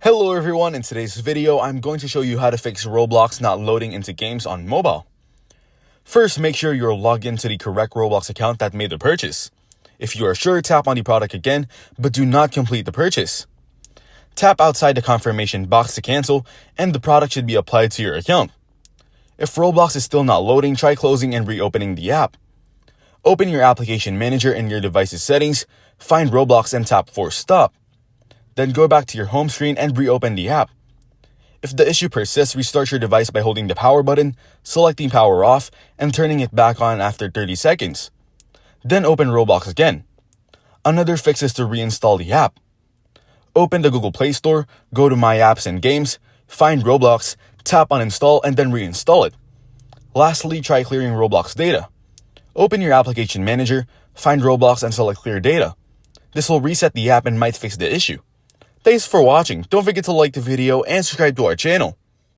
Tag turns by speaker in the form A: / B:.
A: Hello everyone, in today's video, I'm going to show you how to fix Roblox not loading into games on mobile. First, make sure you're logged into the correct Roblox account that made the purchase. If you are sure, tap on the product again, but do not complete the purchase. Tap outside the confirmation box to cancel, and the product should be applied to your account. If Roblox is still not loading, try closing and reopening the app. Open your application manager in your device's settings, find Roblox and tap Force Stop. Then go back to your home screen and reopen the app. If the issue persists, restart your device by holding the power button, selecting power off, and turning it back on after 30 seconds. Then open Roblox again. Another fix is to reinstall the app. Open the Google Play Store, go to My Apps and Games, find Roblox, tap on Install, and then reinstall it. Lastly, try clearing Roblox data. Open your application manager, find Roblox, and select Clear Data. This will reset the app and might fix the issue. Thanks for watching. Don't forget to like the video and subscribe to our channel.